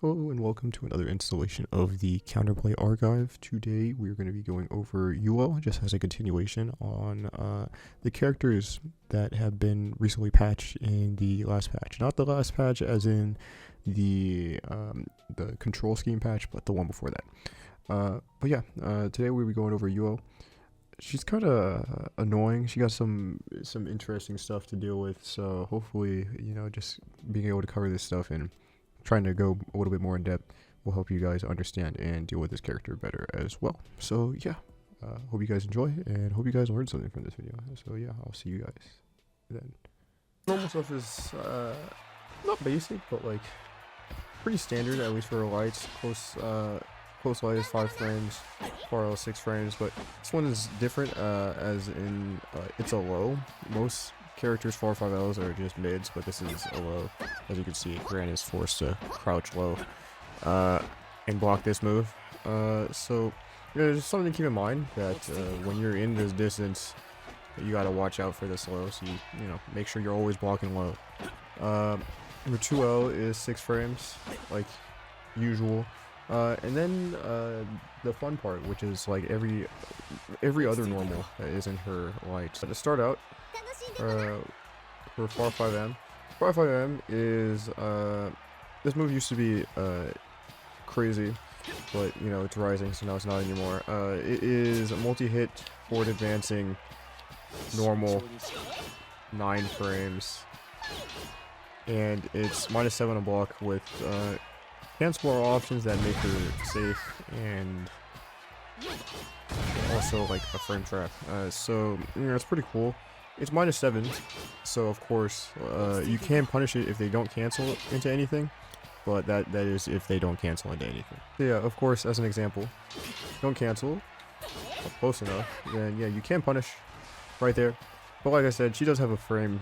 Hello and welcome to another installation of the Counterplay Archive. Today we're going to be going over Yuel, just as a continuation on the characters that have been recently patched in the last patch. Not the last patch as in the control scheme patch, but the one before that. Today we'll be going over Yuel. She's kind of annoying. She got some interesting stuff to deal with, so hopefully, just being able to cover this stuff and trying to go a little bit more in depth will help you guys understand and deal with this character better as well. So yeah, hope you guys enjoy and hope you guys learned something from this video. So yeah, I'll see you guys then. Normal stuff is not basic, but like pretty standard, at least for lights. Close light is 5 frames, far L 6 frames, but this one is different as in it's a low. Most characters 4 or 5Ls are just mids, but this is a low. As you can see, Gran is forced to crouch low and block this move. So there's something to keep in mind that when you're in this distance, you gotta watch out for this low. So you know make sure you're always blocking low. Your 2L is 6 frames, like usual. And then the fun part, which is like every other normal that isn't her light. So to start out, for far 5M. Far 5M is this move used to be crazy, but you know it's rising, so now it's not anymore. It is a multi-hit forward advancing normal 9 frames, and it's -7 on block with cancel options that make her safe and also like a frame trap. So it's pretty cool. It's -7, so of course you can punish it if they don't cancel into anything, but that is if they don't cancel into anything. So yeah, of course, as an example, don't cancel close enough, then yeah, you can punish right there. But like I said, she does have a frame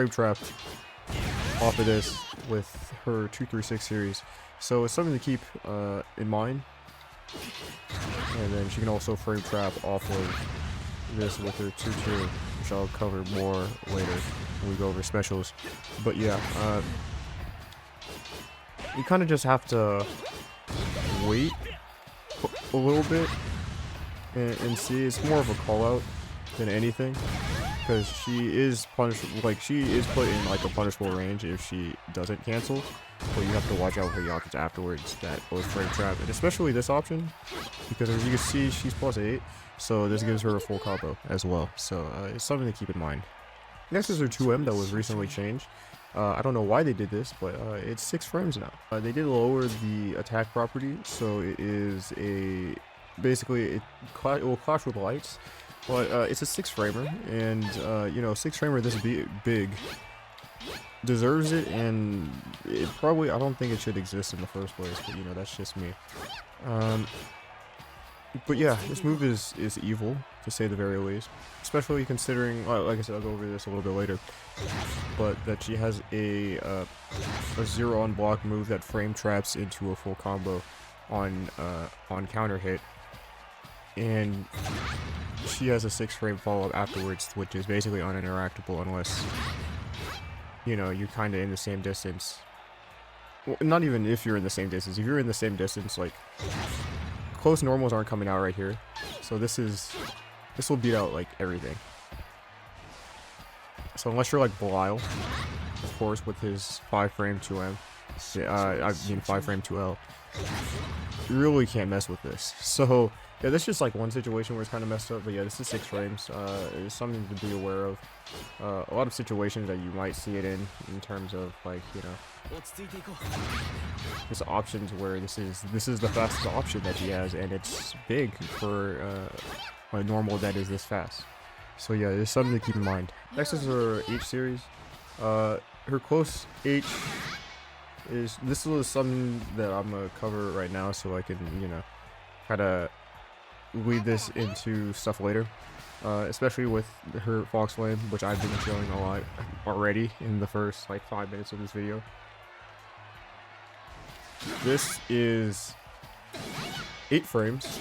trap off of this with her 236 series, so it's something to keep in mind. And then she can also frame trap off of this with her 2-2, which I'll cover more later when we go over specials. But yeah, you kind of just have to wait a little bit and see. It's more of a call out than anything, because she is punished, like she is put in like a punishable range if she doesn't cancel, but you have to watch out for the options afterwards that both frame trap, and especially this option, because as you can see she's +8, so this gives her a full combo as well. So it's something to keep in mind. Next is her 2M that was recently changed. I don't know why they did this, but it's 6 frames now. They did lower the attack property, so it is basically it will clash with lights. But it's a 6 framer, and 6 framer this big deserves it, and it probably, I don't think it should exist in the first place, but that's just me. But yeah, this move is evil, to say the very least, especially considering, like I said, I'll go over this a little bit later, but that she has a 0 on block move that frame traps into a full combo on counter hit, and she has a 6 frame follow-up afterwards, which is basically uninteractable unless you're kind of in the same distance. Well, not even if you're in the same distance. If you're in the same distance, like close normals aren't coming out right here, so this will beat out like everything. So unless you're like Belial, of course, with his 5 frame 2M, I mean 5 frame 2L, you really can't mess with this. So yeah, that's just like one situation where it's kind of messed up, but yeah, this is 6 frames. It's something to be aware of. A lot of situations that you might see it in terms of like, there's options where this is the fastest option that she has, and it's big for a normal that is this fast. So yeah, there's something to keep in mind. Next is her H series. Her close H is, this is something that I'm gonna cover right now, so I can kind of lead this into stuff later, especially with her Fox Flame, which I've been showing a lot already in the first like 5 minutes of this video. This is 8 frames,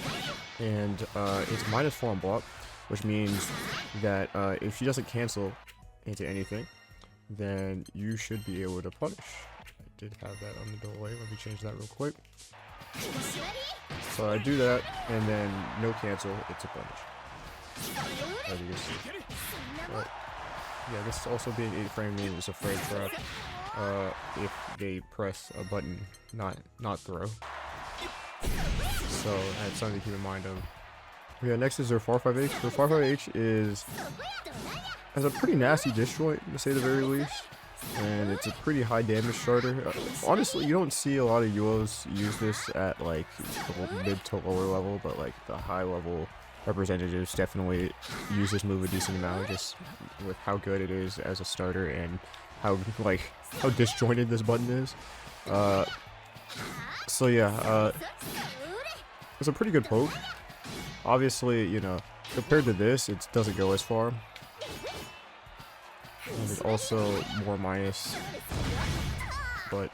and it's -4 on block, which means that if she doesn't cancel into anything, then you should be able to punish. did have that on the delay. Let me change that real quick. So I do that, and then no cancel, it's a punish. As you can see. But yeah, this also being 8 frame means it's a frame trap. If they press a button, not throw. So that's something to keep in mind of. Yeah, next is their 4-5H. Their 4-5H has a pretty nasty disjoint, to say the very least, and it's a pretty high damage starter. Honestly, you don't see a lot of Yuels use this at like the mid to lower level, but like the high level representatives definitely use this move a decent amount, just with how good it is as a starter and how disjointed this button is. So yeah, it's a pretty good poke. Obviously, you know, compared to this, it doesn't go as far. And it's also more minus. But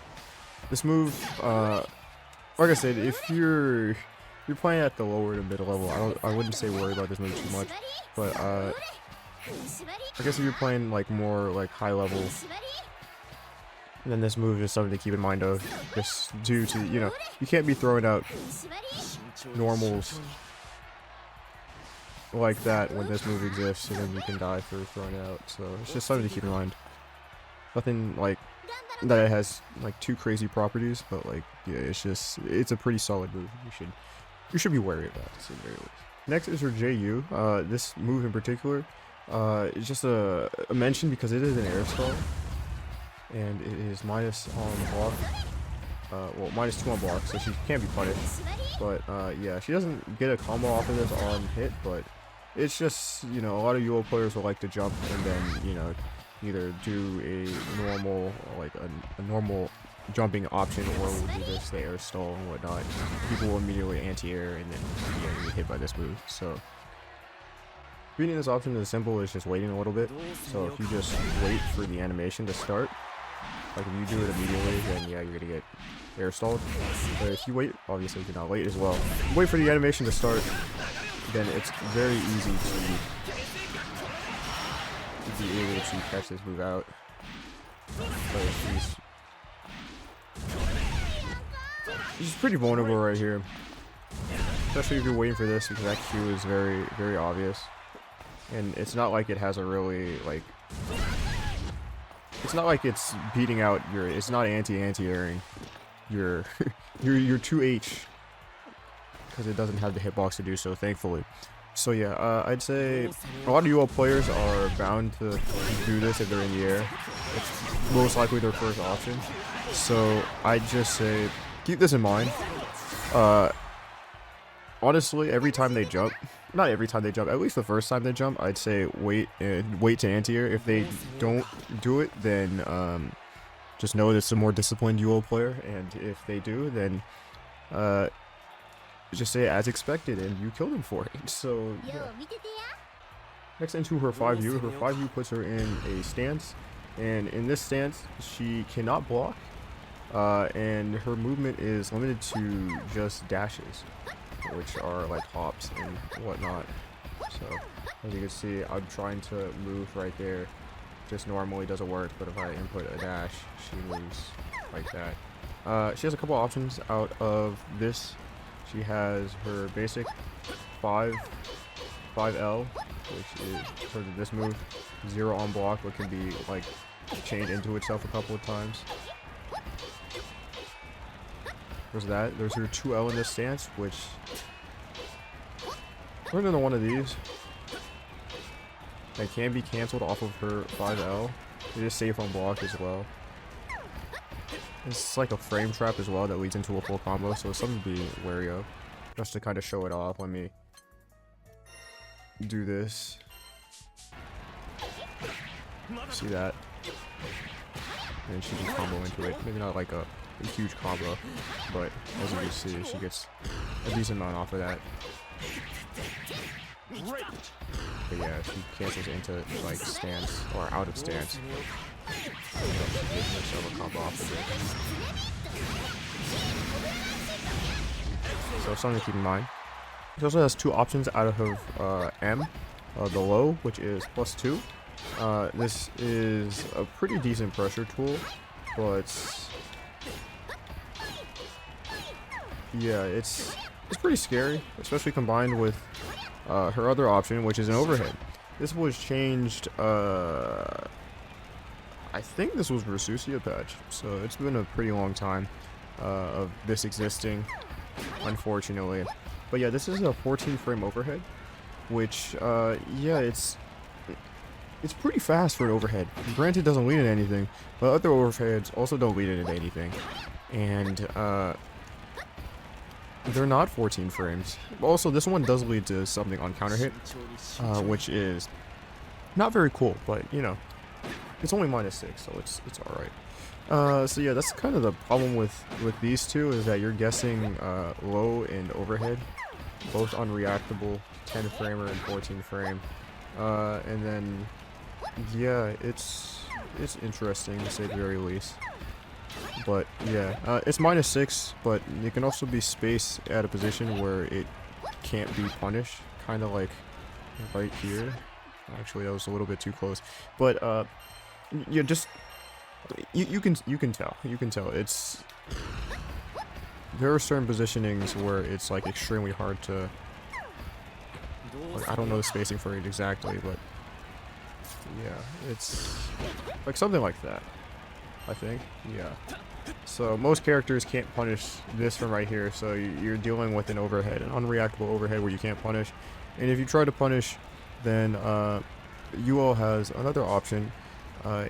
this move, like I said, if you're playing at the lower to mid level, I wouldn't say worry about this move too much. But I guess if you're playing like more like high level, then this move is something to keep in mind of, just due to, you know, you can't be throwing out normals like that when this move exists, and then you can die for throwing it out. So it's just something to keep in mind. Nothing like that it has like too crazy properties, but like yeah, it's a pretty solid move. You should be wary of that, to say the very least. Next is her JU. This move in particular is just a mention because it is an air stall, and it is minus on block. Well, -2 on block, so she can't be punished. But yeah, she doesn't get a combo off of this on hit, but it's just, you know, a lot of Yuel players will like to jump and then, you know, either do a normal, like a normal jumping option, or will do this, the air stall and whatnot. People will immediately anti-air and then get hit by this move. So beating this option is simple, is just waiting a little bit. So if you just wait for the animation to start, like if you do it immediately, then yeah, you're gonna get air stalled. But if you wait, obviously you're not late as well. Wait for the animation to start, then it's very easy to be able to catch this move out. But she's pretty vulnerable right here, especially if you're waiting for this, because that Q is very, very obvious, and it's not like it has a really like. It's not like it's beating out your. It's not anti-airing your your 2H, because it doesn't have the hitbox to do so, thankfully. So yeah, I'd say a lot of Yuel players are bound to do this if they're in the air. It's most likely their first option. So I'd just say keep this in mind. Honestly, every time they jump, not every time they jump, at least the first time they jump, I'd say wait to anti-air. If they don't do it, then just know that it's a more disciplined Yuel player, and if they do, then just say as expected, and you kill them for it. So yeah. Next into her 5U. Her 5U puts her in a stance, and in this stance, she cannot block, and her movement is limited to just dashes, which are like hops and whatnot. So as you can see, I'm trying to move right there. Just normally doesn't work, but if I input a dash, she moves like that. She has a couple options out of this. She has her basic 5L, which is sort of this move, 0 on block, but can be like chained into itself a couple of times. There's that. There's her 2L in this stance, which we're into one of these. That can be cancelled off of her 5L. It is safe on block as well. It's like a frame trap as well that leads into a full combo, so it's something to be wary of. Just to kind of show it off, let me do this. See that? And she can combo into it. Maybe not like a huge combo, but as you can see, she gets a decent amount off of that. But yeah, she cancels into like stance or out of stance. She gives herself a combo off of it. So something to keep in mind. She also has 2 options out of M, the low, which is +2. This is a pretty decent pressure tool, but yeah, it's pretty scary, especially combined with her other option, which is an overhead. This was changed, I think this was Rasusia patch, so it's been a pretty long time of this existing, unfortunately. But yeah, this is a 14 frame overhead, which, yeah, it's pretty fast for an overhead. Granted, it doesn't lead into anything, but other overheads also don't lead into anything. And, they're not 14 frames. Also, this one does lead to something on counter hit, which is not very cool, but, you know, it's only -6, so it's alright. So yeah, that's kind of the problem with these two, is that you're guessing low and overhead, both unreactable, 10 framer and 14 frame. And then, yeah, it's interesting to say the very least. But yeah, it's -6, but it can also be spaced at a position where it can't be punished, kind of like right here. Actually, that was a little bit too close, but yeah, just you can tell it's, there are certain positionings where it's like extremely hard to, like, I don't know the spacing for it exactly, but yeah, it's like something like that, I think. Yeah. So most characters can't punish this from right here, so you're dealing with an overhead, an unreactable overhead where you can't punish. And if you try to punish, then Yuel has another option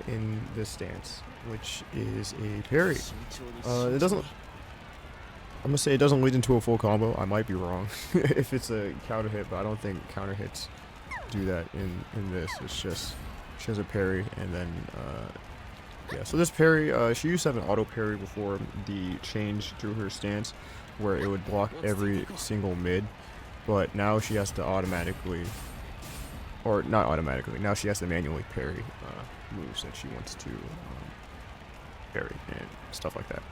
in this stance, which is a parry. It doesn't, I'm gonna say it doesn't lead into a full combo. I might be wrong if it's a counter hit, but I don't think counter hits do that in this. It's just, she has a parry, and then yeah, so this parry, she used to have an auto parry before the change to her stance, where it would block every single mid, but now she has to automatically, or not automatically, now she has to manually parry moves that she wants to parry and stuff like that.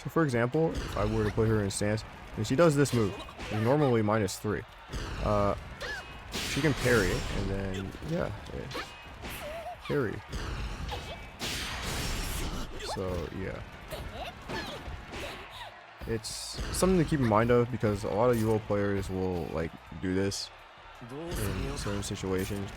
So for example, if I were to put her in stance, and she does this move, it's normally -3, she can parry it, and then, yeah, parry. So yeah, it's something to keep in mind of, because a lot of Yuel players will like do this in certain situations.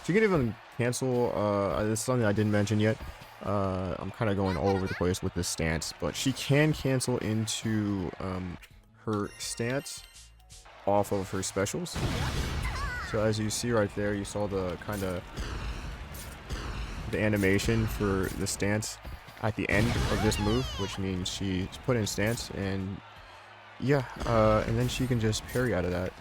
She can even cancel, this is something I didn't mention yet, I'm kind of going all over the place with this stance, but she can cancel into her stance off of her specials. So as you see right there, you saw the kind of the animation for the stance at the end of this move, which means she's put in stance, and yeah, and then she can just parry out of that.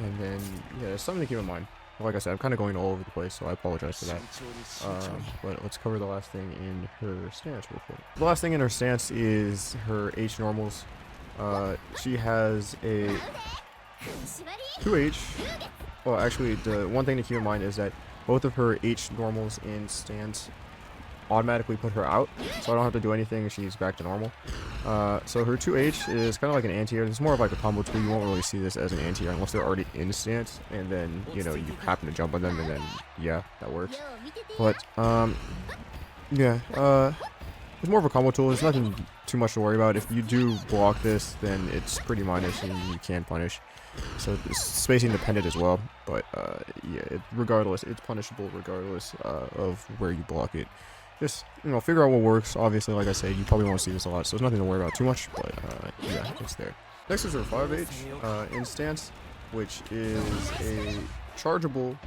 And then, yeah, it's something to keep in mind. Like I said, I'm kind of going all over the place, so I apologize for that. But let's cover the last thing in her stance real quick. The last thing in her stance is her H normals. She has a 2H. Well, actually, the one thing to keep in mind is that both of her H normals in stance automatically put her out, so I don't have to do anything and she's back to normal. So her 2H is kind of like an anti-air. It's more of like a combo tool. You won't really see this as an anti-air unless they're already in stance, and then, you know, you happen to jump on them, and then, yeah, that works. But, yeah, it's more of a combo tool. There's nothing too much to worry about. If you do block this, then it's pretty minus and you can punish. So it's spacing dependent as well, but, yeah, regardless, it's punishable regardless of where you block it. Just, you know, figure out what works. Obviously, like I said, you probably won't see this a lot, so there's nothing to worry about too much, but yeah, it's there. Next is her 5H in stance, which is a chargeable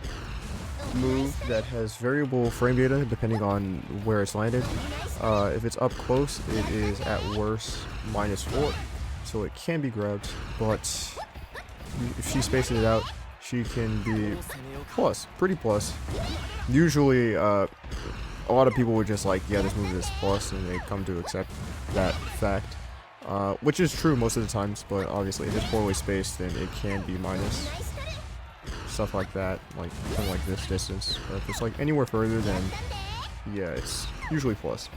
move that has variable frame data depending on where it's landed. If it's up close, it is at worst -4, so it can be grabbed, but if she spaces it out, she can be plus, pretty plus. Usually, a lot of people would just like, yeah, this move is plus, and they come to accept that fact, which is true most of the times, but obviously if it's poorly spaced, then it can be minus. Stuff like that, like from like this distance. But if it's like anywhere further, then yeah, it's usually plus.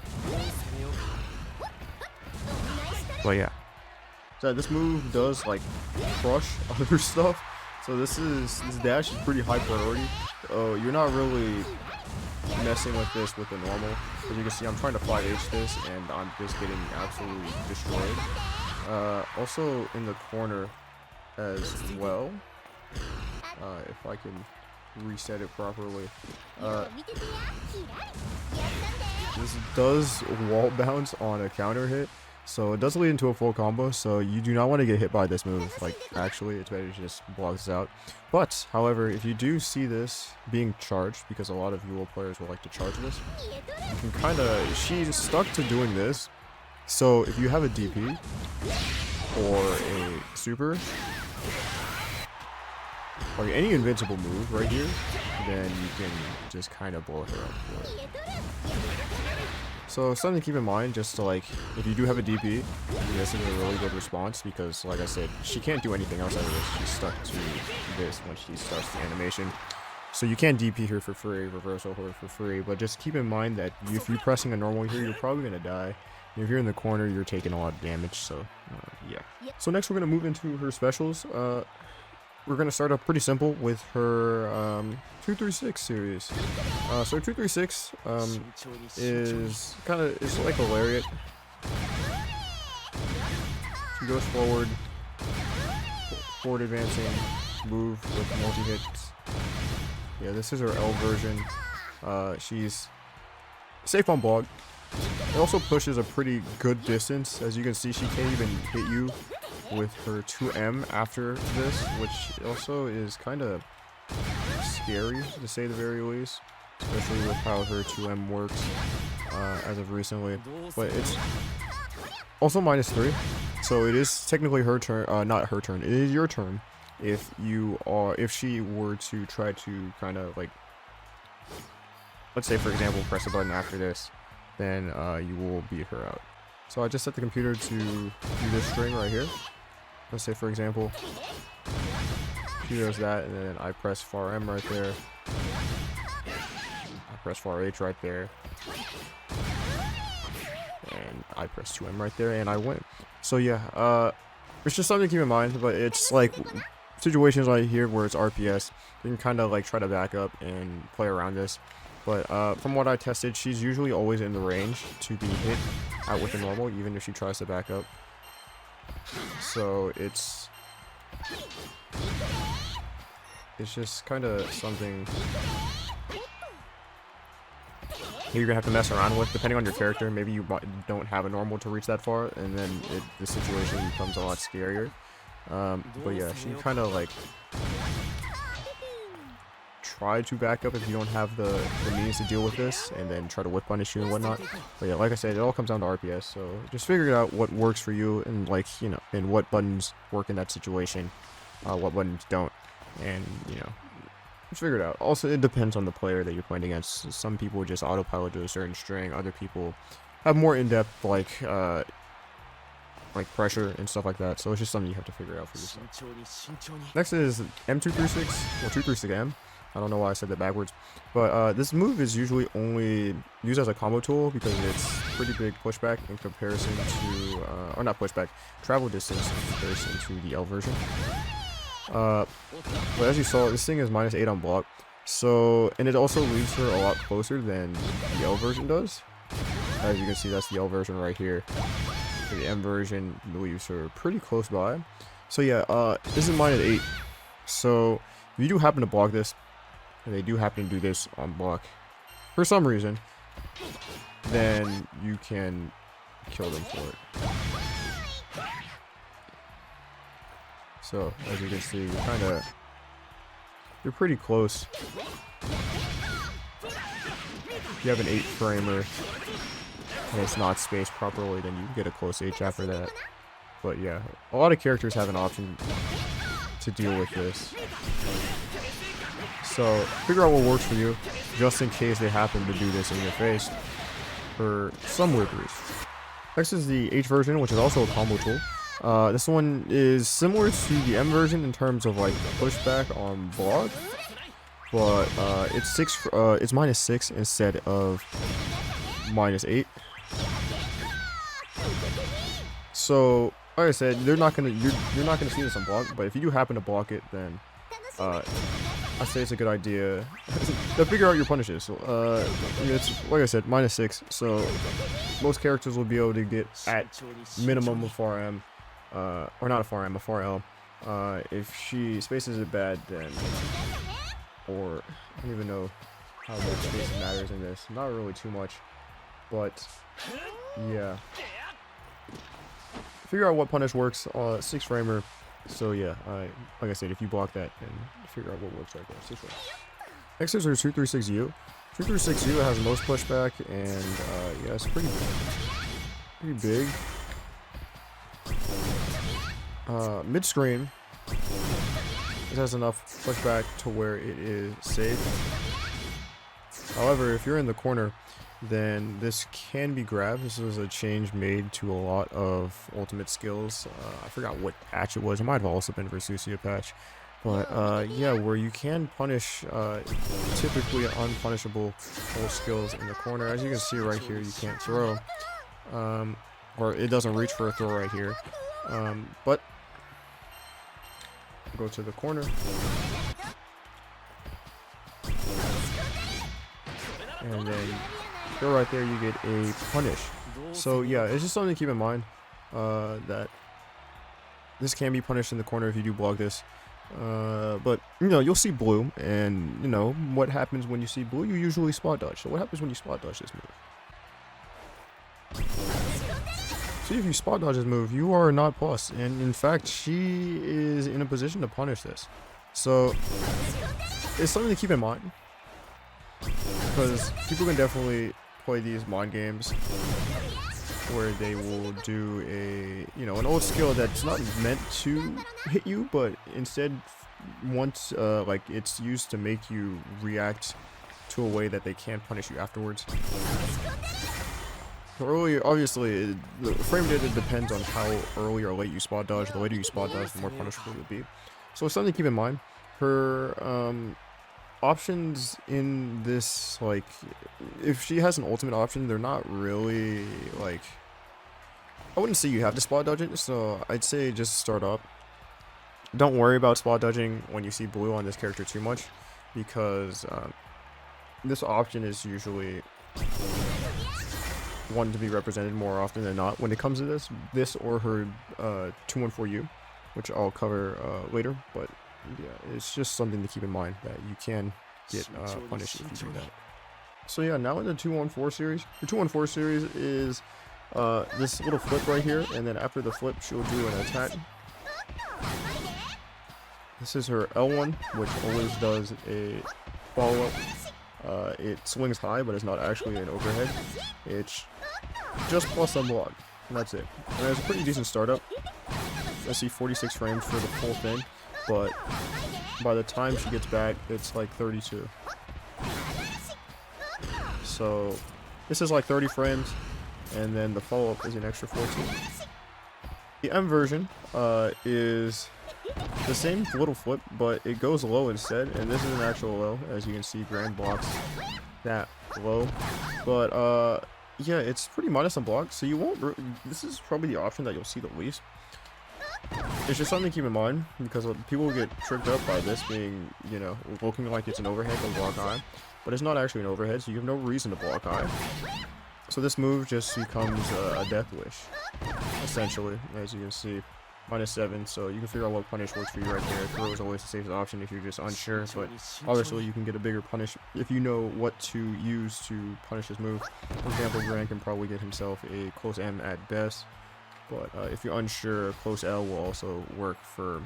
But yeah. So this move does like crush other stuff. So this dash is pretty high priority. Oh, you're not really messing with this with the normal. As you can see, I'm trying to 5H this, and I'm just getting absolutely destroyed. Also in the corner as well. If I can reset it properly. This does wall bounce on a counter hit, so it does lead into a full combo, so you do not want to get hit by this move. Like, actually, it's better to just block this out. But, however, if you do see this being charged, because a lot of Yuel players will like to charge this, you can kind of, she's stuck to doing this, so if you have a DP, or a super, or any invincible move right here, then you can just kind of blow her up. So something to keep in mind, just to like, if you do have a DP, this is a really good response because, like I said, she can't do anything else out of this. She's stuck to this when she starts the animation. So you can't DP her for free, reversal her for free, but just keep in mind that if you're pressing a normal here, you're probably going to die. And if you're in the corner, you're taking a lot of damage, so yeah. So next we're going to move into her specials. We're going to start off pretty simple with her 236 series. So 236 is kind of, it's like a lariat. She goes forward advancing move with multi-hits. Yeah, this is her L version. She's safe on block. It also pushes a pretty good distance. As you can see, she can't even hit you with her 2M after this, which also is kind of scary to say the very least, especially with how her 2M works as of recently. But it's also -3, so it is technically her turn, not her turn, it is your turn if she were to try to kind of like, let's say for example, press a button after this, then you will beat her out. So I just set the computer to do this string right here. Let's say for example, she does that, and then I press far M right there. I press far H right there. And I press 2M right there, and I win. So yeah, it's just something to keep in mind, but it's like situations right here where it's RPS, you can kind of like try to back up and play around this. But from what I tested, she's usually always in the range to be hit out with a normal, even if she tries to back up. So it's just kind of something you're gonna have to mess around with, depending on your character. Maybe you don't have a normal to reach that far, and then the situation becomes a lot scarier. But yeah, she kind of like try to back up if you don't have the means to deal with this, and then try to whip punish you and whatnot. But yeah, like I said, it all comes down to RPS, so just figure out what works for you, and like, you know, and what buttons work in that situation, what buttons don't, and you know, just figure it out. Also, it depends on the player that you're playing against. Some people just autopilot to a certain string, other people have more in-depth like pressure and stuff like that, so it's just something you have to figure out for yourself. Next is M236, or 236M. I don't know why I said that backwards, but this move is usually only used as a combo tool because it's pretty big pushback in comparison to, or not pushback, travel distance in comparison to the L version. But as you saw, this thing is -8 on block, so, and it also leaves her a lot closer than the L version does. As you can see, that's the L version right here. The M version leaves her pretty close by. So yeah, this is -8. So if you do happen to block this, and they do happen to do this on block for some reason, then you can kill them for it. So as you can see, you're pretty close. If you have an 8-framer and it's not spaced properly, then you can get a close H after that. But yeah, a lot of characters have an option to deal with this. So figure out what works for you, just in case they happen to do this in your face for some weird reason. Next is the H version, which is also a combo tool. This one is similar to the M version in terms of like pushback on block, but it's -6 instead of -8. So like I said, you're not gonna see this on block, but if you do happen to block it, then I say it's a good idea to figure out your punishes. So, it's like I said, -6. So most characters will be able to get at minimum a far M, or not a far M, a far L. If she spaces it bad, then, or I don't even know how much spacing matters in this. Not really too much, but yeah. Figure out what punish works. 6-framer. So yeah, like I said, if you block that, then figure out what works right there. 6 frames. Next is our 236U. 236U has most pushback, and yeah, it's pretty big. Mid-screen, it has enough pushback to where it is safe. However, if you're in the corner, then this can be grabbed. This was a change made to a lot of ultimate skills. I forgot what patch it was. It might have also been Versusia patch. But yeah, where you can punish typically unpunishable full skills in the corner. As you can see right here, you can't throw. Or it doesn't reach for a throw right here. But go to the corner. And then go right there, you get a punish. So yeah, it's just something to keep in mind, that this can be punished in the corner if you do block this. But you know, you'll see blue, and you know what happens when you see blue, you usually spot dodge. So what happens when you spot dodge this move? See, if you spot dodge this move, you are not plus, and in fact she is in a position to punish this. So it's something to keep in mind, because people can definitely play these mind games where they will do a, you know, an old skill that's not meant to hit you, but instead once like it's used to make you react to a way that they can't punish you afterwards. Early, obviously, the frame data depends on how early or late you spot dodge. The later you spot dodge, the more punishable it would be. So it's something to keep in mind. Her options in this, like, if she has an ultimate option, they're not really, like, I wouldn't say you have to spot dodge it, so I'd say just start up. Don't worry about spot dodging when you see blue on this character too much, because this option is usually one to be represented more often than not when it comes to this or her 214U, which I'll cover later. But yeah, it's just something to keep in mind that you can get punished if you do that. So yeah, now in the 214 series, the 214 series is this little flip right here, and then after the flip she'll do an attack. This is her L1, which always does a follow-up. It swings high, but it's not actually an overhead. It's just plus unblock, and that's it. And it's a pretty decent startup. I see 46 frames for the full thing, but by the time she gets back, it's like 32. So this is like 30 frames, and then the follow-up is an extra 14. The M version is the same little flip, but it goes low instead, and this is an actual low. As you can see, Grand blocks that low, but yeah, it's pretty minus unblocked, so you won't this is probably the option that you'll see the least. It's just something to keep in mind, because people get tricked up by this being, you know, looking like it's an overhead to block high, but it's not actually an overhead, so you have no reason to block high. So this move just becomes a death wish, essentially, as you can see. -7, so you can figure out what punish works for you right there. Throw is always the safest option if you're just unsure, but obviously you can get a bigger punish if you know what to use to punish this move. For example, Grant can probably get himself a close M at best, but if you're unsure, close L will also work for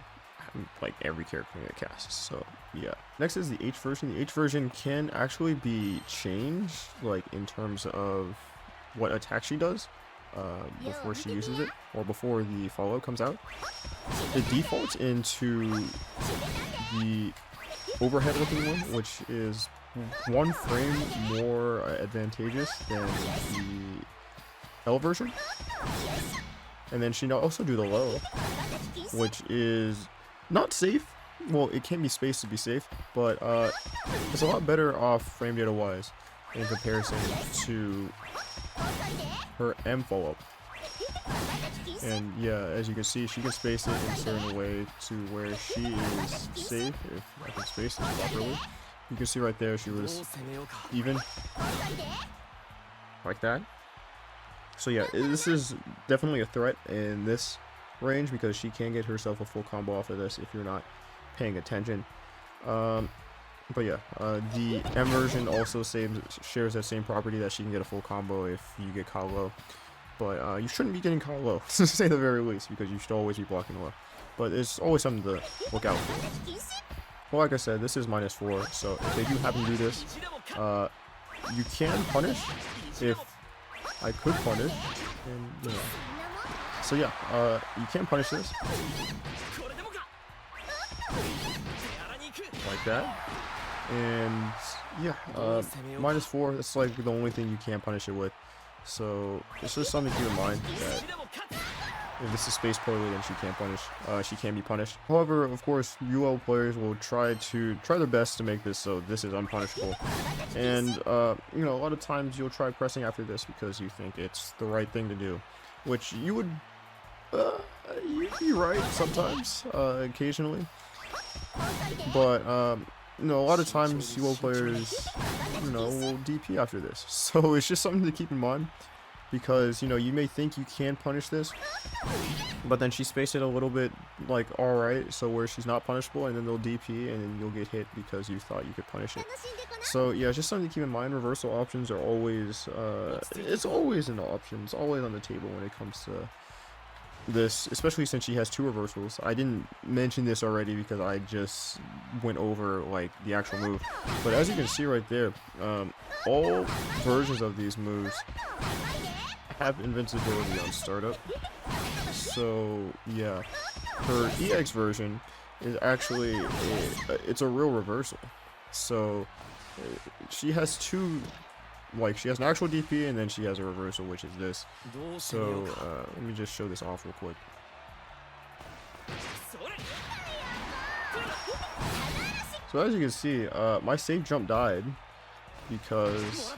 like every character that casts. So yeah. Next is the H version. The H version can actually be changed, like in terms of what attack she does. Before she uses it, or before the follow comes out. It defaults into the overhead looking one, which is 1 frame more advantageous than the L version. And then she also do the low, which is not safe. Well, it can be spaced to be safe, but it's a lot better off frame data wise in comparison to her M follow-up. And yeah, as you can see, she can space it in a certain way to where she is safe if I can space this properly. You can see right there she was even like that. So yeah, this is definitely a threat in this range because she can get herself a full combo off of this if you're not paying attention. But yeah, the M version also shares that same property that she can get a full combo if you get caught low. But you shouldn't be getting caught low, to say the very least, because you should always be blocking low. But it's always something to look out for. Well, like I said, this is -4, so if they do happen to do this, you can punish if I could punish, and you know. So yeah, you can punish this like that, and yeah, -4. That's like the only thing you can punish it with. So it's just something to keep in mind that if this is spaced poorly, then she can't punish. She can be punished. However, of course, Yuel players will try their best to make this so this is unpunishable. And you know, a lot of times you'll try pressing after this because you think it's the right thing to do, which you would you'd be right sometimes, occasionally. But you know, a lot of times Yuel players, you know, will DP after this. So it's just something to keep in mind. Because, you know, you may think you can punish this, but then she spaced it a little bit, like, alright, so where she's not punishable, and then they'll DP, and then you'll get hit because you thought you could punish it. So, yeah, just something to keep in mind. Reversal options are always, it's always an option. It's always on the table when it comes to this, especially since she has 2 reversals. I didn't mention this already because I just went over, like, the actual move. But as you can see right there, all versions of these moves have invincibility on startup. So yeah, her EX version is actually it's a real reversal. So she has 2, like she has an actual DP and then she has a reversal, which is this. So let me just show this off real quick. So as you can see, my safe jump died because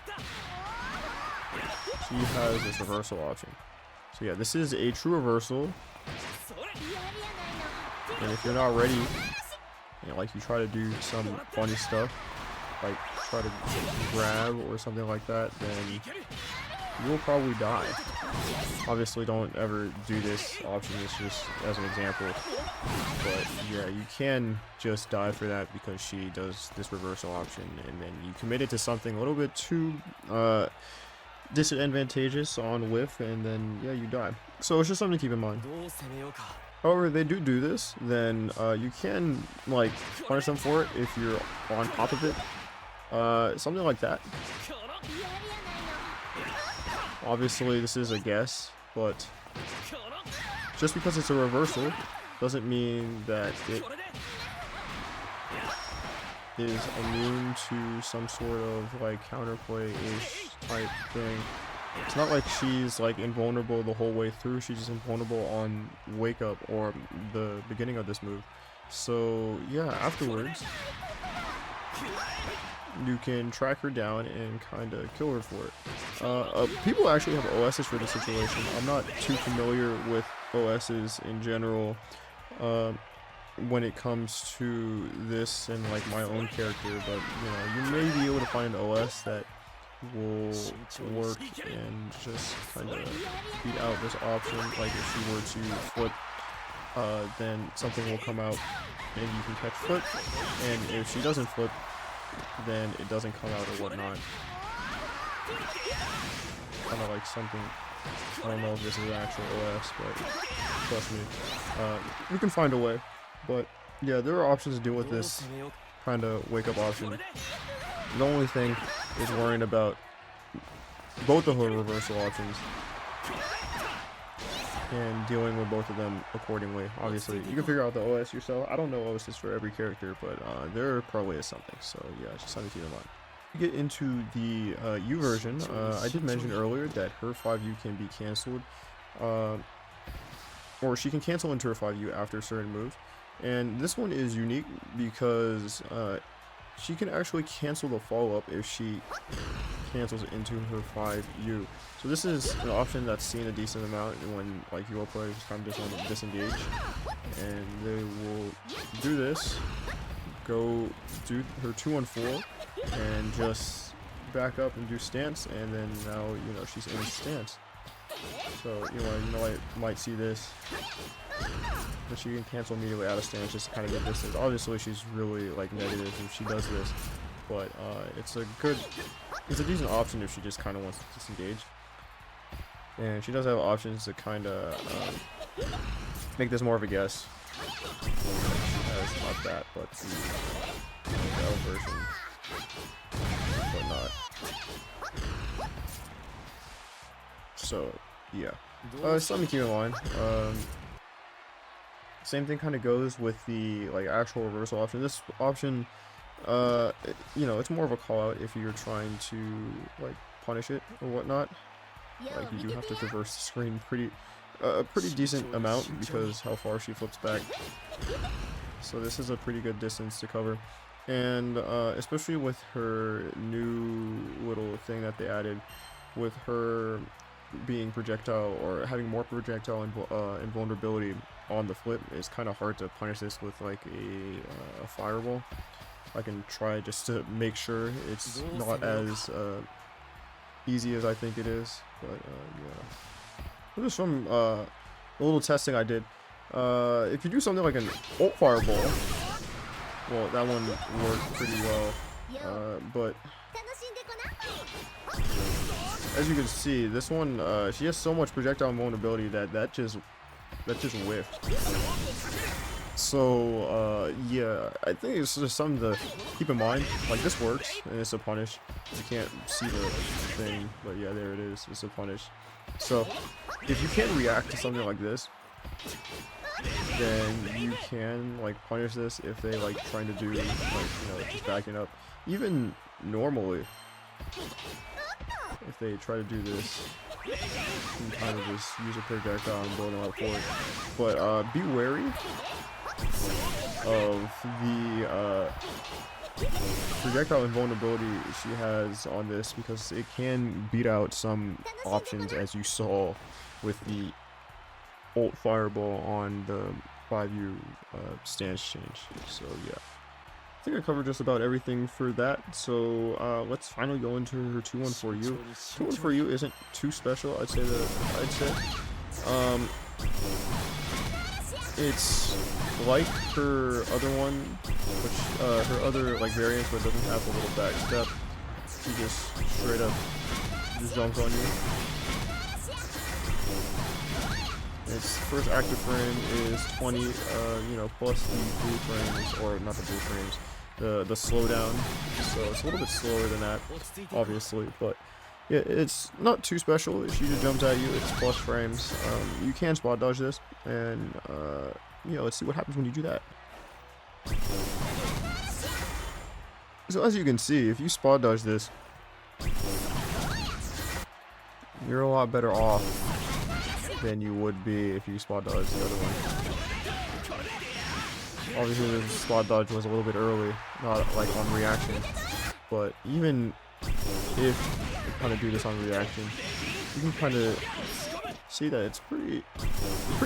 she has this reversal option. So yeah, this is a true reversal. And if you're not ready, you know, like you try to do some funny stuff, like try to grab or something like that, then you will probably die. Obviously don't ever do this option, it's just as an example. But yeah, you can just die for that because she does this reversal option, and then you commit it to something a little bit too disadvantageous on whiff, and then yeah, you die. So it's just something to keep in mind. However, they do this, then you can like punish them for it if you're on top of it, something like that. Obviously this is a guess, but just because it's a reversal doesn't mean that it is immune to some sort of like counterplay-ish type thing. It's not like she's like invulnerable the whole way through, she's just invulnerable on wake up or the beginning of this move. So yeah, afterwards you can track her down and kind of kill her for it. People actually have OSs for this situation. I'm not too familiar with OSs in general when it comes to this and like my own character, but you know, you may be able to find an OS that will work and just kind of beat out this option. Like if she were to flip, then something will come out and you can catch flip, and if she doesn't flip, then it doesn't come out or whatnot. Kind of like something, I don't know if this is an actual OS, but trust me, you can find a way. But yeah, there are options to deal with this kind of wake up option. The only thing is worrying about both of her reversal options and dealing with both of them accordingly. Obviously, you can figure out the OS yourself. I don't know OSs for every character, but there probably is something. So yeah, just something to keep in mind. To get into the U version, I did mention earlier that her 5U can be cancelled, or she can cancel into her 5U after certain moves. And this one is unique because she can actually cancel the follow-up if she cancels into her 5U. So this is an option that's seen a decent amount when like Yuel players kind of just want to disengage, and they will do this, go do her 2-1-4, and just back up and do stance, and then now she's in stance. So I might see this, but she can cancel immediately out of stance just to kind of get distance. Obviously, she's really like negative if she does this, but it's a decent option if she just kind of wants to disengage. And she does have options to kind of make this more of a guess. She has not that, but the L version, whatnot. So yeah, something to keep in mind. Same thing kind of goes with the like actual reversal option. This option, it's more of a call out if you're trying to like punish it or whatnot. Like you do have to traverse the screen a pretty decent amount because how far she flips back. So this is a pretty good distance to cover, and especially with her new little thing that they added, with her being projectile or having more projectile invulnerability on the flip, it's kind of hard to punish this with like a fireball. I can try just to make sure it's not as easy as I think it is, but yeah. This is from a little testing I did. If you do something like an ult fireball, well, that one worked pretty well, but as you can see, this one, she has so much projectile invulnerability that just whiffed. So yeah, I think it's just something to keep in mind. Like, this works, and it's a punish. You can't see the thing, but yeah, there it is. It's a punish. So if you can't react to something like this, then you can like punish this if they like trying to do like just backing up. Even normally, if they try to do this, you can kind of just use a projectile and blow them out forward. But be wary of the projectile invulnerability she has on this, because it can beat out some options, as you saw with the ult fireball on the 5U stance change. So yeah, I think I covered just about everything for that. So let's finally go into her 2-1-4U. 2-1-4U isn't too special, I'd say. It's like her other one, which her other like variants where it doesn't have a little back step. She just straight up just jumps on you. Its first active frame is 20, plus the blue frames, or not the blue frames, the slowdown. So it's a little bit slower than that, obviously, but yeah, it's not too special. She just jumps at you. It's plus frames. You can spot dodge this, and let's see what happens when you do that. So as you can see, if you spot dodge this, you're a lot better off than you would be if you spot dodge the other one. Obviously the spot dodge was a little bit early, not like on reaction, but even if you kind of do this on reaction, you can kind of see that it's pretty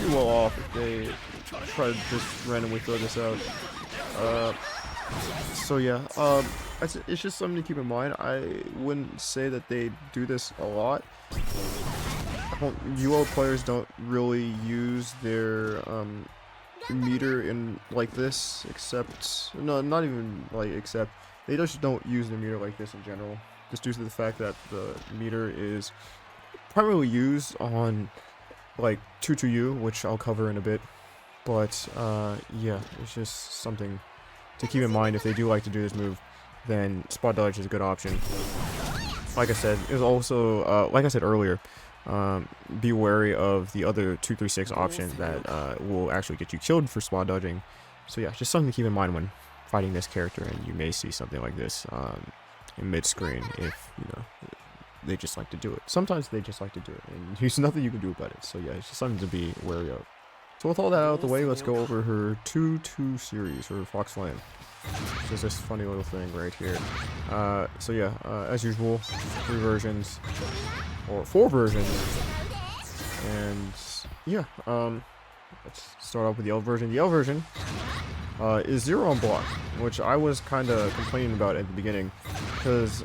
well off if they try to just randomly throw this out. So yeah, it's just something to keep in mind. I wouldn't say that they do this a lot. Yuel players don't really use their meter in like this, except they just don't use their meter like this in general, just due to the fact that the meter is primarily used on like 2-2U, which I'll cover in a bit. But yeah, it's just something to keep in mind. If they do like to do this move, then spot dodge is a good option. Like I said, it was also like I said earlier, be wary of the other 2-3-6 option that will actually get you killed for spot dodging. So yeah, just something to keep in mind when fighting this character, and you may see something like this in mid-screen if they just like to do it. Sometimes they just like to do it, and there's nothing you can do about it. So yeah, it's just something to be wary of. So with all that out of the way, let's go over her 2-2 series, or Fox Flame. Just this funny little thing right here. So yeah, as usual, 3 versions, or 4 versions, and yeah, let's start off with the L version. The L version is 0 on block, which I was kind of complaining about at the beginning, because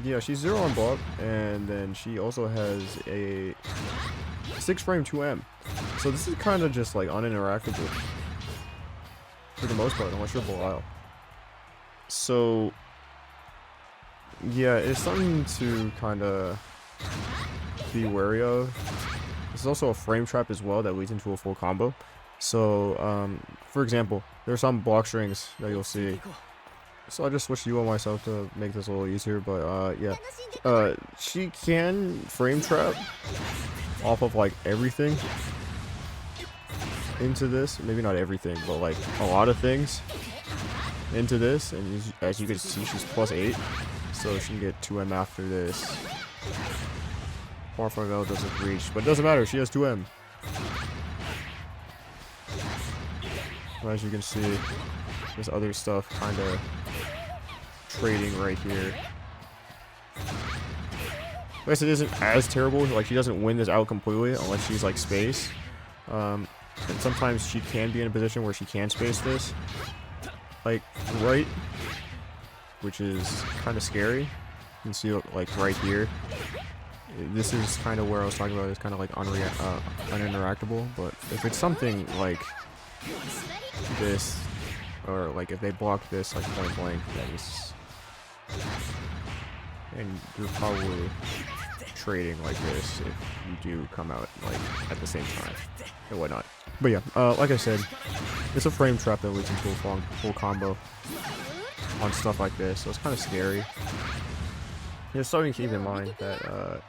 yeah, she's 0 on block, and then she also has a 6-frame 2M, so this is kind of just like uninteractable for the most part, unless you're Belial. So yeah, it's something to kind of be wary of. This is also a frame trap as well that leads into a full combo. So for example, there are some block strings that you'll see. So I just switched Yuel myself to make this a little easier, but yeah, she can frame trap off of like everything into this. Maybe not everything, but like a lot of things into this, and as you can see, she's +8, so she can get 2M after this. Farfagel doesn't reach, but it doesn't matter, she has 2M. As you can see, there's other stuff kind of trading right here. I guess it isn't as terrible, like she doesn't win this out completely unless she's like space. And sometimes she can be in a position where she can space this. Like right, which is kind of scary. You can see like right here. This is kind of where I was talking about. It's kind of like uninteractable. But if it's something like this, or like if they block this like point blank, then it's, and you're probably trading like this if you do come out like at the same time and whatnot. But yeah, like I said, it's a frame trap that leads into a full combo on stuff like this, so it's kind of scary. It's something to keep in mind that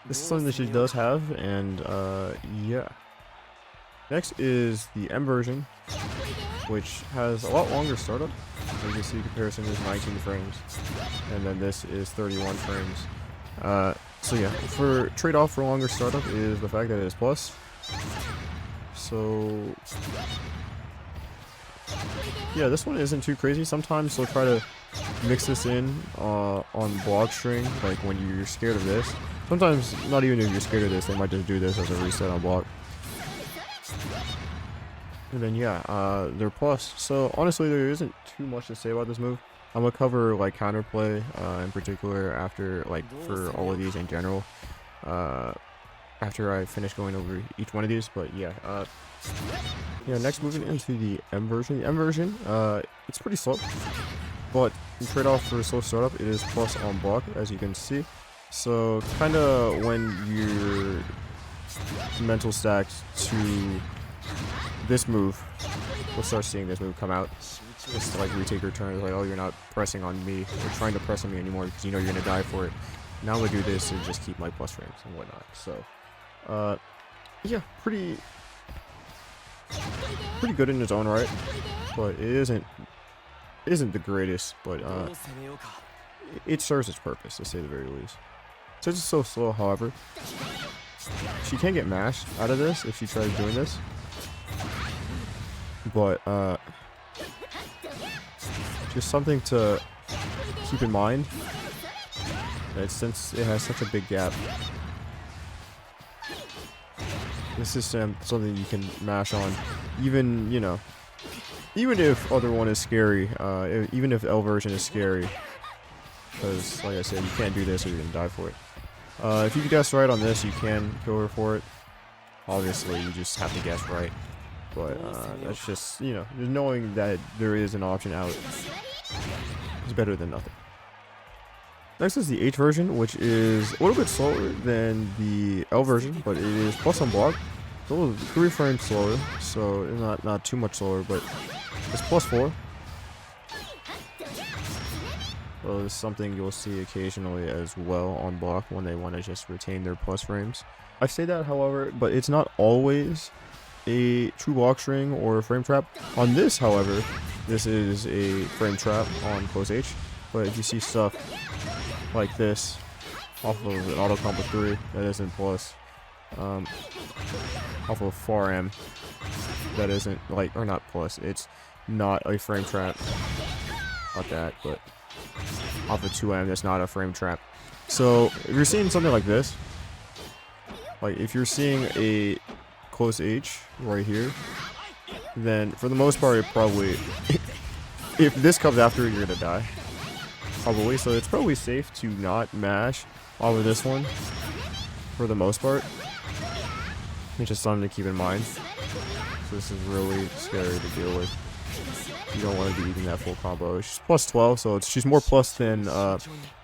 this is something that she does have, and yeah. Next is the M version, which has a lot longer startup. As you can see, comparison is 19 frames, and then this is 31 frames. So yeah, for trade-off for longer startup is the fact that it is plus. So yeah, this one isn't too crazy. Sometimes they'll try to mix this in on block string, like when you're scared of this. Sometimes, not even if you're scared of this, they might just do this as a reset on block. And then yeah, they're plus. So honestly, there isn't too much to say about this move. I'm gonna cover like counterplay in particular after, like, for all of these in general, after I finish going over each one of these. But yeah, yeah. Next, moving into the M version. The M version, it's pretty slow, but in trade-off for slow startup, it is plus on block, as you can see. So kind of when you're mental stacked to this move, we'll start seeing this move come out. Just to like retake your turn. It's like, oh, you're not pressing on me or trying to press on me anymore because you know you're gonna die for it. Now I'm gonna do this and just keep my plus frames and whatnot. So yeah, pretty good in its own right, but it isn't the greatest, but it serves its purpose, to say the very least. Since it's so slow, however, she can get mashed out of this if she tries doing this, but just something to keep in mind, that since it has such a big gap, this is something you can mash on, even, you know, even if other one is scary, even if L version is scary, because like I said, you can't do this or you're gonna die for it. If you guess right on this, you can go for it. Obviously, you just have to guess right. But that's just, you know, just knowing that there is an option out is better than nothing. Next is the H version, which is a little bit slower than the L version, but it is plus on block. It's a little 3 frames slower, so not too much slower, but it's +4. So it's something you'll see occasionally as well on block when they want to just retain their plus frames. I say that, however, but it's not always a true block string or a frame trap. On this, however, this is a frame trap on close H. But if you see stuff like this off of an auto comp of 3, that isn't plus. Off of far M, that isn't like, or not plus, it's not a frame trap. Not that, but off of 2M, that's not a frame trap. So if you're seeing something like this, like if you're seeing a close H right here, then for the most part, it probably, if this comes after, you're gonna die. Probably, so it's probably safe to not mash off of this one for the most part. It's just something to keep in mind. So this is really scary to deal with. You don't want to be eating that full combo. She's plus 12, so she's more plus than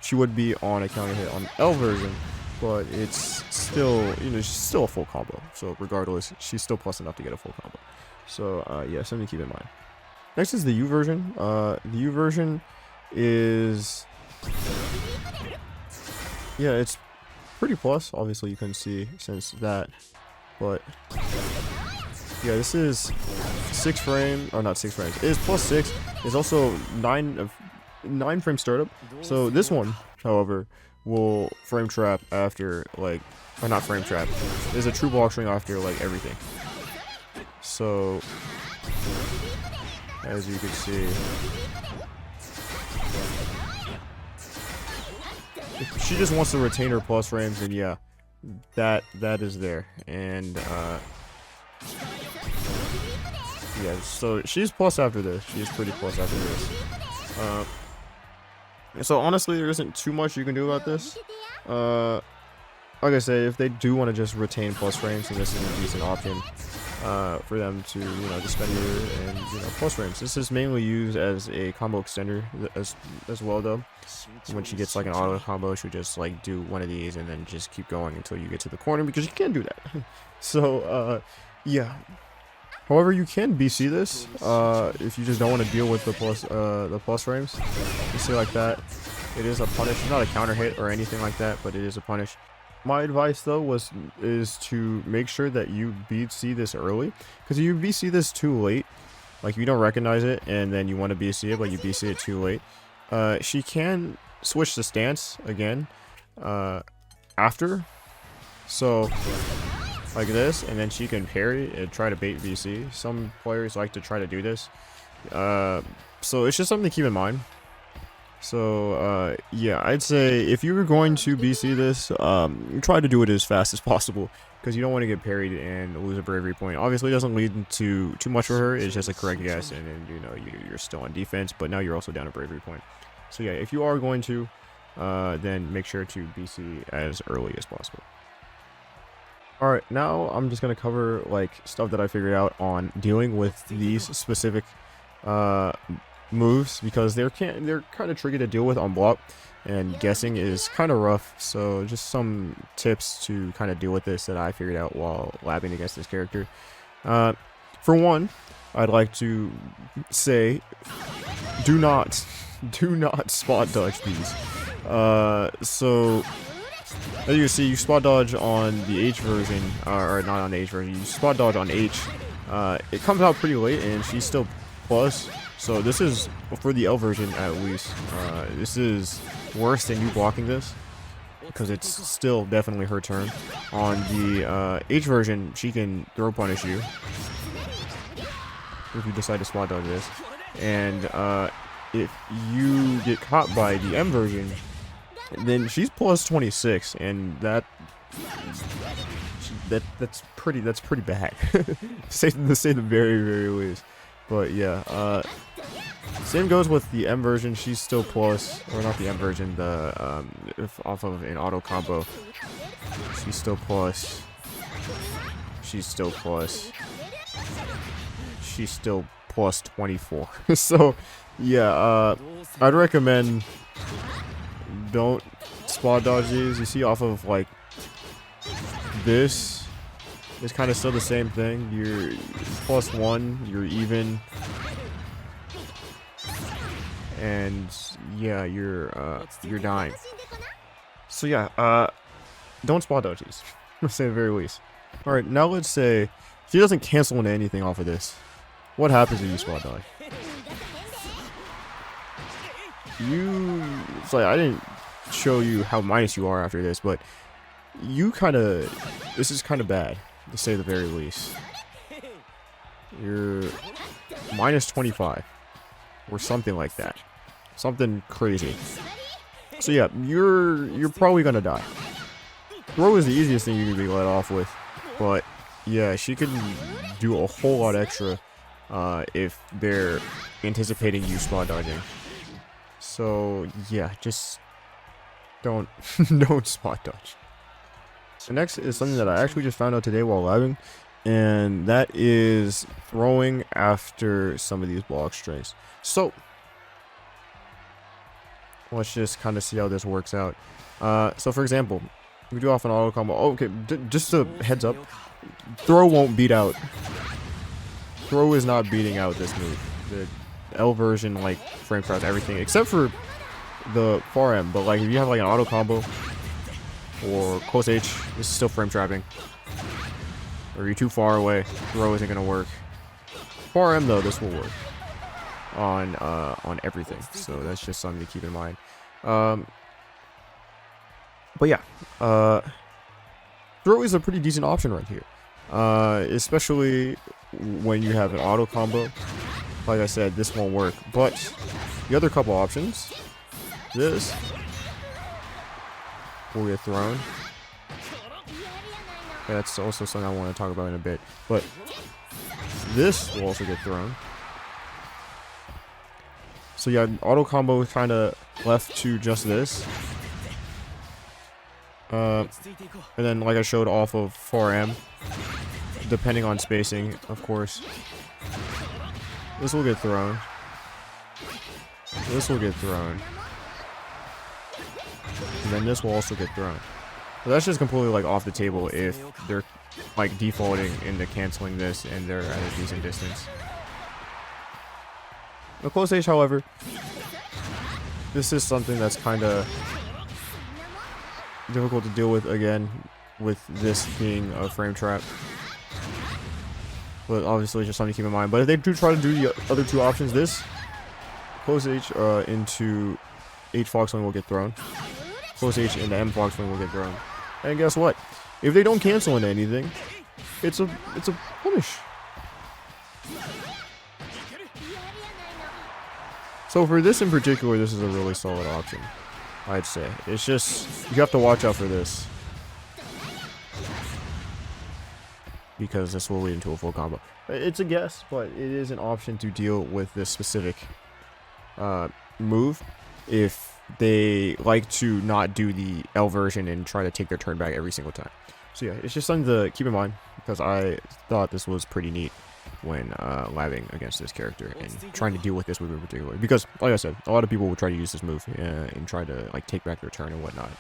she would be on a counter hit on L version, but it's still, you know, she's still a full combo. So regardless, she's still plus enough to get a full combo. So yeah, something to keep in mind. Next is the U version. The U version is, yeah, it's pretty plus. Obviously, you couldn't see since that, but yeah, this is 6 frame, or not 6 frames. It is plus 6. It's also 9 frame startup. So this one, however, will frame trap after, like, or not frame trap. There's a true block string after like everything. So as you can see, if she just wants to retain her plus frames, then yeah, that is there. And yeah, so she's plus after this. She's pretty plus after this. So honestly, there isn't too much you can do about this. Like I say, if they do want to just retain plus frames, then this is a decent option for them to, you know, just spend meter and, you know, plus frames. This is mainly used as a combo extender as well, though. When she gets like an auto combo, she'll just like do one of these and then just keep going until you get to the corner, because you can do that. So yeah. However, you can BC this if you just don't want to deal with the plus frames. You see like that, it is a punish. It's not a counter hit or anything like that, but it is a punish. My advice though is to make sure that you BC this early, because if you BC this too late, like you don't recognize it and then you want to BC it, but you BC it too late, she can switch the stance again after. So like this, and then she can parry and try to bait VC. Some players like to try to do this. So it's just something to keep in mind. So yeah, I'd say if you were going to BC this, try to do it as fast as possible, because you don't want to get parried and lose a bravery point. Obviously, it doesn't lead to too much for her. It's just a correct guess, and then, you know, you're still on defense, but now you're also down a bravery point. So yeah, if you are going to, then make sure to BC as early as possible. Alright, now I'm just going to cover like stuff that I figured out on dealing with these specific moves, because they're kind of tricky to deal with on block, and guessing is kind of rough. So just some tips to kind of deal with this that I figured out while labbing against this character. For one, I'd like to say, do not spot dodge these. So as you can see, you spot dodge on the H version, or not on the H version, you spot dodge on H. It comes out pretty late, and she's still plus. So this is, for the L version at least, this is worse than you blocking this, because it's still definitely her turn. On the H version, she can throw punish you if you decide to spot dodge this. And if you get caught by the M version, then she's plus 26, and that's pretty bad. say the very, very least. But yeah, same goes with the M version. She's still plus, or not the M version, the if off of an auto combo, she's still plus. She's still plus. She's still plus 24. So yeah, I'd recommend don't spot dodge these. You see off of like this, it's kind of still the same thing. You're plus 1, you're even, and yeah, you're dying. So yeah, don't spot dodge these. Let's say the very least. All right, now let's say she doesn't cancel into anything off of this. What happens if you spot dodge? It's like I didn't show you how minus you are after this, but this is kind of bad, to say the very least. You're minus 25 or something like that. Something crazy. So yeah, you're probably gonna die. Throw is the easiest thing you can be let off with, but yeah, she could do a whole lot extra if they're anticipating you spot dodging. So yeah, just don't don't spot dodge. The next is something that I actually just found out today while living, and that is throwing after some of these block strings. So let's just kind of see how this works out. So for example, we do off an auto combo. Oh, okay, just a heads up, throw won't beat out. Throw is not beating out this move. The L version like frame traps everything except for the far M, but like if you have like an auto combo or close H, this is still frame trapping. Or you're too far away, throw isn't gonna work. Far M though, this will work on everything. So that's just something to keep in mind. But yeah, throw is a pretty decent option right here, especially when you have an auto combo. Like I said, this won't work, but the other couple options, this will get thrown. That's also something I want to talk about in a bit, but this will also get thrown. So yeah, auto combo is kind of left to just this. And then like I showed off of 4M, depending on spacing, of course. This will get thrown. This will get thrown. And then this will also get thrown. So that's just completely like off the table if they're like defaulting into canceling this and they're at a decent distance. The close H, however, this is something that's kind of difficult to deal with again, with this being a frame trap. But obviously, just something to keep in mind. But if they do try to do the other two options, this close H into H Fox Swing will get thrown. Close H into M Fox Swing will get thrown. And guess what? If they don't cancel into anything, it's a punish. So for this in particular, this is a really solid option, I'd say. It's just, you have to watch out for this, because this will lead into a full combo. It's a guess, but it is an option to deal with this specific move if they like to not do the L version and try to take their turn back every single time. So yeah, it's just something to keep in mind, because I thought this was pretty neat when labbing against this character and trying to deal with this move in particular. Because, like I said, a lot of people will try to use this move and try to like take back their turn and whatnot,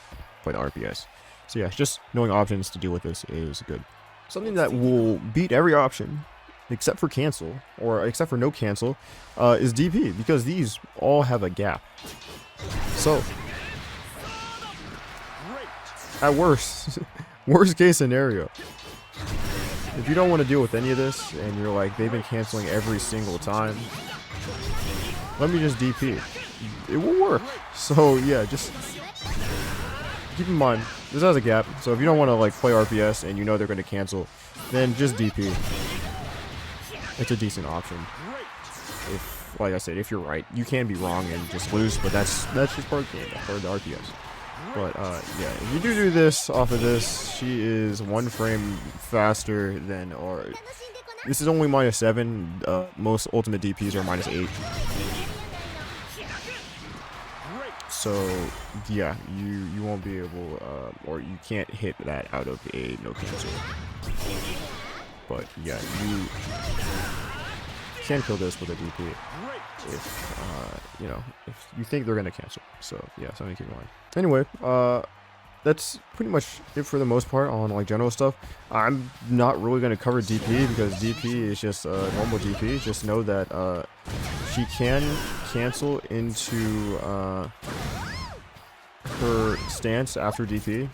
play the RPS. So yeah, just knowing options to deal with this is good. Something that will beat every option, except for cancel, or except for no cancel, is DP, because these all have a gap. So, at worst case scenario, if you don't want to deal with any of this, and you're like, they've been canceling every single time, let me just DP. It will work. So yeah, just keep in mind, this has a gap, so if you don't want to like play RPS and you know they're going to cancel, then just DP. It's a decent option. If, like I said, if you're right, you can be wrong and just lose, but that's just part of the game, part of the RPS. But yeah, if you do this off of this, she is one frame faster than, or this is only -7. Most ultimate DPs are -8. So yeah, you won't be able, or you can't hit that out of a no cancel. But yeah, you can kill this with a DP if you know, if you think they're gonna cancel. So yeah, something to keep in mind. Anyway, that's pretty much it for the most part on like general stuff. I'm not really gonna cover DP because DP is just normal DP. Just know that she can cancel into her stance after DP,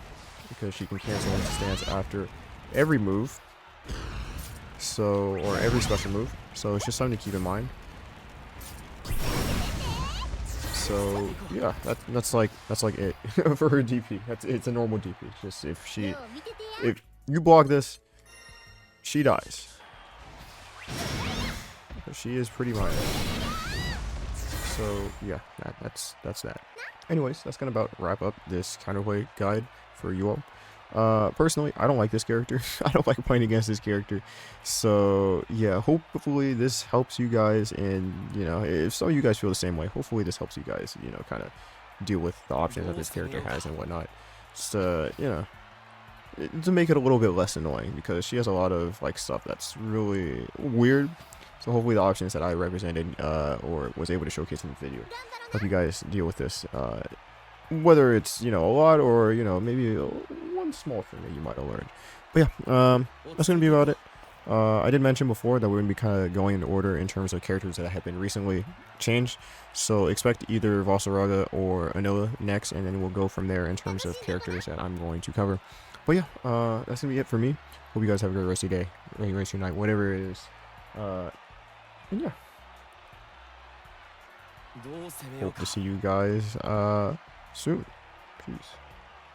because she can cancel into stance after every move. So, or every special move. So it's just something to keep in mind. So yeah, that's like it for her DP. It's a normal DP. It's just if you block this, she dies. she is pretty minor. So yeah, that's that. Anyways, that's gonna about wrap up this counterplay guide for Yuel. Personally, I don't like this character. I don't like playing against this character. So yeah, hopefully this helps you guys, and you know, if some of you guys feel the same way, hopefully this helps you guys, you know, kind of deal with the options that this character has and whatnot. Just you know, to make it a little bit less annoying, because she has a lot of like stuff that's really weird. So hopefully the options that I represented or was able to showcase in the video help you guys deal with this. Whether it's, you know, a lot or, you know, maybe one small thing that you might have learned. But yeah, that's going to be about it. I did mention before that we're going to be kind of going in order in terms of characters that have been recently changed. So expect either Valsaraga or Anilla next, and then we'll go from there in terms of characters that I'm going to cover. But yeah, that's going to be it for me. Hope you guys have a great rest of your day, great rest of your night, whatever it is. And yeah, hope to see you guys soon. Peace.